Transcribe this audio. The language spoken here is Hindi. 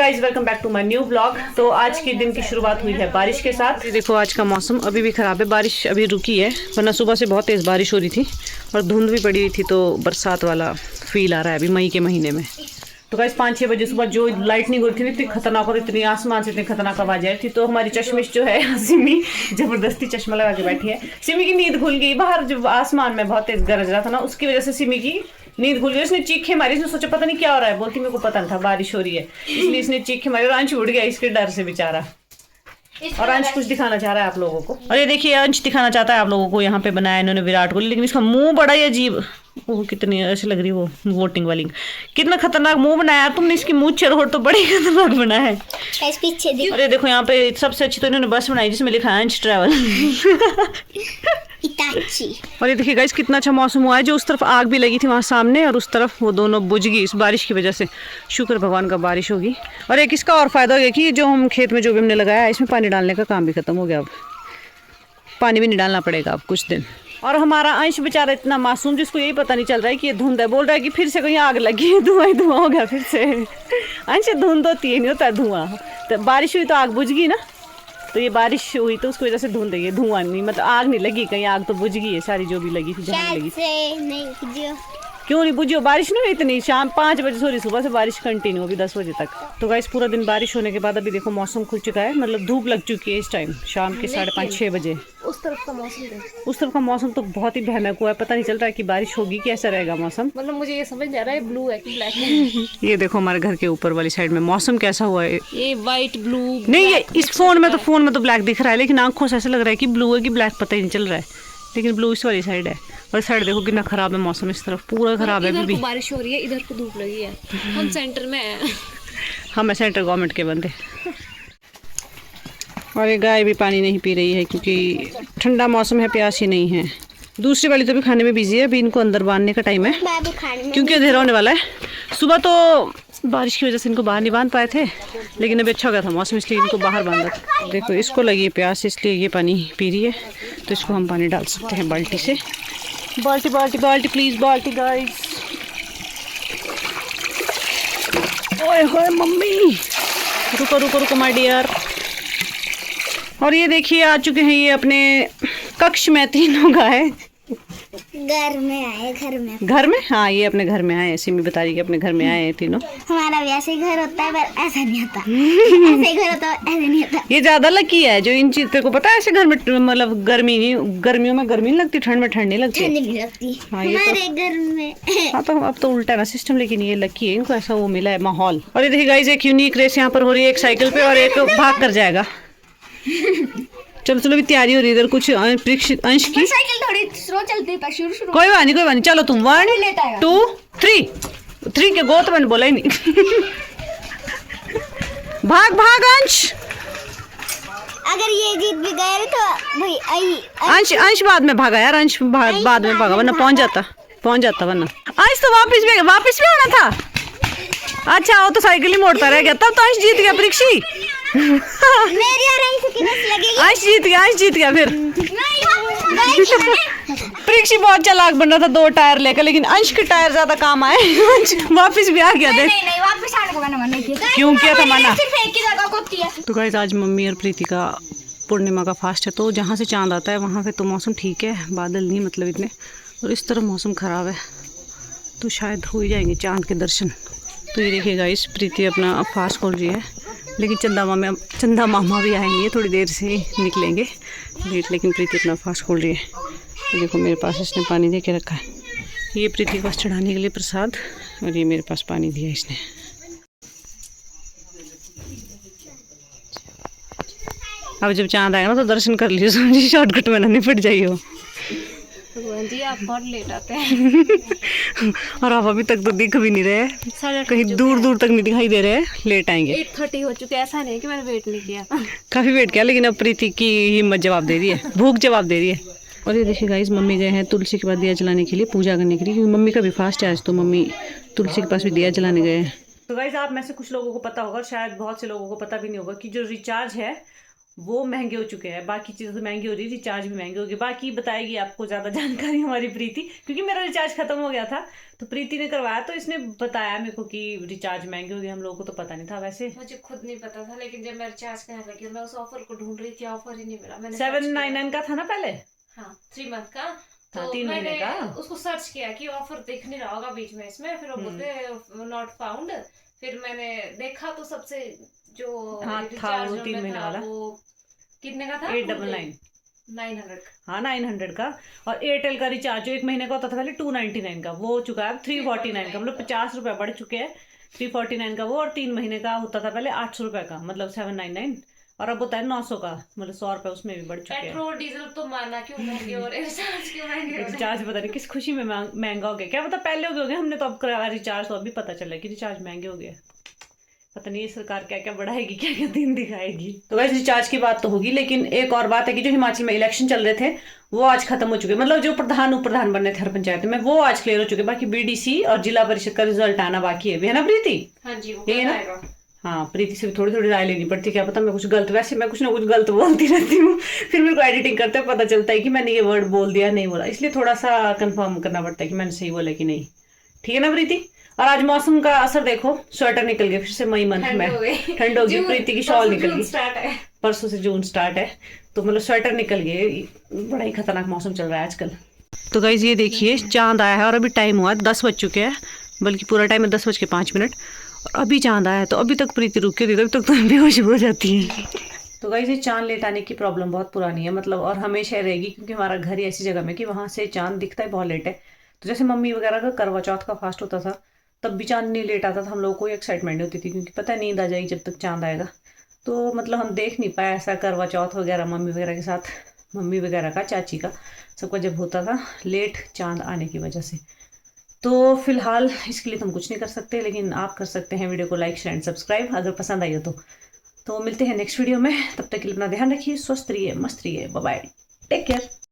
Guys welcome back to my new blog. तो आज के दिन की शुरुआत हुई है बारिश के साथ। देखो आज का मौसम अभी भी खराब है, बारिश अभी रुकी है, वरना सुबह से बहुत तेज़ बारिश हो रही थी और धुंध भी पड़ी हुई थी, तो बरसात वाला फील आ रहा है अभी मई के महीने में। तो गाइज 5-6 बजे सुबह जो लाइटनिंग हो रही थी इतनी खतरनाक और इतनी आसमान से इतनी खतरनाक आवाज आई थी, तो हमारी चश्मिश जो है सिमी जबरदस्ती चश्मा लगा के बैठी है। सिमी की नींद खुल गई, बाहर जब आसमान में बहुत तेज गरज रहा था ना, उसकी वजह से सिमी की नींद खुल गई। उसने चीखे मारी, इसने सोचा पता नहीं क्या हो रहा है, बोलती मेरे को पता नहीं था बारिश हो रही है, इसलिए इसने चीखे मारी और अंश उड़ गया इसके डर से बेचारा। और अंश कुछ दिखाना चाह रहा है आप लोगों को, और ये देखिए अंश दिखाना चाहता है आप लोगों को। यहाँ पे बनाया इन्होंने विराट कोहली, लेकिन इसका मुंह बड़ा ही अजीब, वो कितनी ऐसी लग रही है वो वोटिंग वाली, कितना खतरनाक मुंह बनाया तुमने। इसकी मुंह चरहोट तो बड़ी खतरनाक बना है। पीछे अरे देखो यहाँ पे सबसे अच्छी तो इन्होंने बस बनाई जिसमें लिखा है अंश ट्रैवल। और ये देखिए गाइस कितना अच्छा मौसम हुआ है, जो उस तरफ आग भी लगी थी वहाँ सामने और उस तरफ वो दोनों बुझ गई इस बारिश की वजह से। शुक्र भगवान का बारिश होगी। और एक इसका और फायदा हो गया कि जो हम खेत में जो भी हमने लगाया है इसमें पानी डालने का काम भी खत्म हो गया, अब पानी भी नहीं डालना पड़ेगा अब कुछ दिन। और हमारा अंश बेचारा इतना मासूम, जिसको यही पता नहीं चल रहा है कि ये धुंध है, बोल रहा है कि फिर से कहीं आग लगी है, धुआं ही धुआं हो गया फिर से। अंश धुंध होती है, नहीं होता धुआं, तो बारिश हुई तो आग बुझ गई ना, तो ये बारिश हुई तो उसकी वजह से धुंध है, धुआं नहीं, मतलब आग नहीं लगी कहीं, आग तो बुझ गई है सारी जो भी लगी थी जहाँ लगी थी। क्यों नहीं बुझी? बारिश नहीं हुई इतनी, शाम 5 बजे सॉरी सुबह से बारिश कंटिन्यू अभी 10 बजे तक। तो गाइस पूरा दिन बारिश होने के बाद अभी देखो मौसम खुल चुका है, मतलब धूप लग चुकी है इस टाइम शाम के 5:30-6 बजे। उस तरफ का मौसम तो बहुत ही भयानक हुआ है, पता नहीं चल रहा है कि बारिश होगी कि ऐसा रहेगा मौसम। मतलब मुझे ये समझ नहीं आ रहा है ब्लू है कि ब्लैक है। ये देखो हमारे घर के ऊपर वाली साइड में मौसम कैसा हुआ है, ये व्हाइट ब्लू नहीं ये इस फोन में तो ब्लैक दिख रहा है, लेकिन आंखों से ऐसा लग रहा है कि ब्लू है कि ब्लैक पता ही नहीं चल रहा है, लेकिन ब्लू इस वाली साइड है। और साइड देखो कितना खराब है मौसम, इस तरफ पूरा खराब है। इधर बारिश हो रही है, इधर को धूप लगी है, हम सेंटर में हैं। हम सेंटर गवर्नमेंट के बंदे। और ये गाय भी पानी नहीं पी रही है क्योंकि ठंडा मौसम है, प्यास ही नहीं है। दूसरी वाली तो भी खाने में बिजी है, अभी इनको अंदर बांधने का टाइम है क्योंकि अंधेरा होने वाला है। सुबह तो बारिश की वजह से इनको बाहर नहीं बांध पाए थे, लेकिन अभी अच्छा हो गया था मौसम, इसलिए इनको बाहर बांधा। देखो इसको लगी है प्यास, इसलिए ये पानी पी रही है, तो इसको हम पानी डाल सकते हैं बाल्टी से। बाल्टी बाल्टी बाल्टी प्लीज, बाल्टी गाइस। ओए होए मम्मी, रुको रुको रुको माय डियर। और ये देखिए आ चुके हैं ये अपने कक्ष में, तीनों गाय घर में आए, घर में हाँ ये अपने घर में आए, सिमी बता रही कि अपने घर में आए हैं तीनों। हमारा भी ऐसे ही घर होता है पर ऐसा नहीं होता। ऐसे ही घर होता है ऐसे नहीं होता। ये ज्यादा लकी है जो इन चीज को पता है, ऐसे घर में मतलब गर्मियों में गर्मी नहीं लगती, ठंड में ठंड नहीं लगती, ठंड नहीं लगती हमारे घर में। हाँ तो अब तो उल्टा है ना सिस्टम, लेकिन ये लकी है, इनको ऐसा वो मिला है माहौल। और ये देखिए गाइस एक यूनिक रेस यहाँ पर हो रही है, एक साइकिल पे और एक भाग कर जाएगा। चलो चलो भी तैयारी हो रही है इधर कुछ अंश की। साइकिल थोड़ी स्लो चलती है, शुरू कोई बात नहीं चलो तुम 1 2 3 के गो तो मैंने बोला ही नहीं। भाग भाग अंश, अगर ये जीत भी गए तो भाई अंश बाद में भागा यार, अंश बाद में भागा वरना पहुंच जाता वरना। अंश तो वापस भी आना था। अच्छा वो तो साइकिल ही मोड़ता रह गया, तब तो अंश जीत गया। परीक्षी मेरी और अंश की नस लगेगी। अंश जीत गया फिर। परीक्षी बहुत चालाक बन रहा था 2 टायर लेकर, लेकिन अंश के टायर ज्यादा काम आए। अंश वापस भी आ गया। देख नहीं वापस आने को मैंने मना किया। क्यों किया था मना? सिर्फ एक ही जगह को किया। तो गाइस आज मम्मी और प्रीति का पूर्णिमा का फास्ट है, तो जहाँ से चांद आता है वहाँ पे तो मौसम ठीक है, बादल नहीं मतलब इतने, और इस तरह मौसम ख़राब है तो शायद हो ही जाएंगे चांद के दर्शन। तो ये देखिए गाइस प्रीति अपना फास्ट खोल रही है, लेकिन चंदा मामा भी आएंगे, थोड़ी देर से निकलेंगे लेट, लेकिन प्रीति अपना फास्ट खोल रही है। तो देखो मेरे पास इसने पानी दे के रखा है, ये प्रीति के पास चढ़ाने के लिए प्रसाद, और ये मेरे पास पानी दिया इसने। अब जब चांद आएगा ना तो दर्शन कर लीजिए, समझिए शॉर्टकट में ना निपट जाइए। भगवान जी आप बहुत लेट आते हैं। और आप अभी तक तो दिख भी नहीं रहे, कहीं दूर दूर तक नहीं दिखाई दे रहे, लेट आएंगे। 8:30 हो चुके, ऐसा नहीं कि मैंने वेट नहीं किया, काफ़ी वेट किया, लेकिन अब प्रीति की हिम्मत जवाब दे रही है, भूख जवाब दे रही है। और ये देखिए गाइस मम्मी गए हैं तुलसी के पास दिया जलाने के लिए, पूजा करने के लिए, क्योंकि मम्मी का भी फास्ट है आज, तो मम्मी तुलसी के पास भी दिया जलाने गए हैं। तो गाइस आप में से कुछ लोगों को पता होगा, शायद बहुत से लोगों को पता भी नहीं होगा कि जो रिचार्ज है वो महंगे हो चुके हैं। बाकी चीज़ें तो महंगी हो रही, रिचार्ज भी महंगे हो गए। बाकी बताएगी आपको ज़्यादा जानकारी हमारी प्रीति, क्योंकि मेरा रिचार्ज खत्म हो गया था तो प्रीति ने करवाया, तो इसने बताया मेरे को कि रिचार्ज महंगे हो गए। हम लोगों को तो पता नहीं था वैसे। मुझे खुद नहीं पता था, लेकिन जब मैं रिचार्ज करने लगी मैं उस ऑफर को ढूंढ रही थी, ऑफर ही नहीं मिला। मैंने 799 का था ना पहले। हाँ 3 मंथ का, हाँ, तो 3 महीने मैंने का। उसको सर्च किया कि ऑफर दिख नहीं रहा होगा बीच में इसमें, फिर वो बोलते नॉट फाउंड। फिर मैंने देखा तो सबसे जो हाँ, था रिचार्ज वो 3 महीने वाला। वो कितने का था? 899। 900 का। हाँ 900 का। और एयरटेल का रिचार्ज जो 1 महीने का होता था पहले 299 का, वो हो चुका है अब 349 का। मतलब 50 रुपए बढ़ चुके हैं। 349 का वो, और 3 महीने का होता था पहले 800 रुपए का, मतलब 799। और अब होता है 900 का, मतलब 100 रुपए उसमें भी बढ़ चुके हैं। पेट्रोल डीजल तो माना क्यों महंगे हो रहे हैं, रिचार्ज क्यों महंगे हो रहे हैं? रिचार्ज पता नहीं किस खुशी में महंगा हो गया, क्या पता पहले हो गए। हमने तो अब कराया रिचार्ज, तो अभी पता चला कि रिचार्ज महंगे हो गए। पता नहीं ये सरकार क्या क्या बढ़ाएगी, क्या क्या दिन दिखाएगी। तो वैसे रिचार्ज की बात तो होगी, लेकिन एक और बात है कि जो हिमाचल में इलेक्शन चल रहे थे वो आज खत्म हो चुके। मतलब जो प्रधान उप प्रधान बनने थे हर पंचायत में, वो आज क्लियर हो चुके। बाकी बीडीसी और जिला परिषद का रिजल्ट आना बाकी है ना प्रीति? हाँ जी, वो यही है ना? आएगा। हाँ, प्रीति से भी थोड़ी थोड़ी राय लेनी पड़ती है, क्या पता मैं कुछ गलत, वैसे मैं कुछ ना कुछ गलत बोलती रहती हूँ, फिर मेरे को एडिटिंग करते हुए पता चलता है कि मैंने ये वर्ड बोल दिया नहीं बोला, इसलिए थोड़ा सा कंफर्म करना पड़ता है कि मैंने सही बोला कि नहीं। ठीक है ना प्रीति? और आज मौसम का असर देखो, स्वेटर निकल गए फिर से मई मंथ में, ठंड हो गई। प्रीति की शॉल निकल गई, परसों से जून स्टार्ट है, तो मतलब स्वेटर निकल गए। बड़ा ही खतरनाक मौसम चल रहा है आजकल। तो गाइस ये देखिए चांद आया है, और अभी टाइम हुआ 10 बज चुके हैं, बल्कि पूरा टाइम है 10:05। और अभी चांद आया है, तो अभी तक प्रीति रुक के, तब तक तो बेहोश हो जाती है। तो गाइस ये चांद लेट आने की प्रॉब्लम बहुत पुरानी है, मतलब और हमेशा रहेगी, क्योंकि हमारा घर ही ऐसी जगह में कि वहाँ से चांद दिखता है बहुत लेट है। तो जैसे मम्मी वगैरह का करवा चौथ का फास्ट होता था, तब भी चांद नहीं लेट आता था, हम लोगों को एक्साइटमेंट होती थी, क्योंकि पता नींद आ जाएगी जब तक चांद आएगा। तो मतलब हम देख नहीं पाए ऐसा करवा चौथ वगैरह मम्मी वगैरह के साथ, मम्मी वगैरह का, चाची का, सबका जब होता था लेट चांद आने की वजह से। तो फिलहाल इसके लिए तो हम कुछ नहीं कर सकते, लेकिन आप कर सकते हैं वीडियो को लाइक शेयर एंड सब्सक्राइब अगर पसंद आई हो तो मिलते हैं नेक्स्ट वीडियो में। तब तक के लिए अपना ध्यान रखिए, स्वस्थ रहिए, मस्त रहिए, बाय बाय, टेक केयर।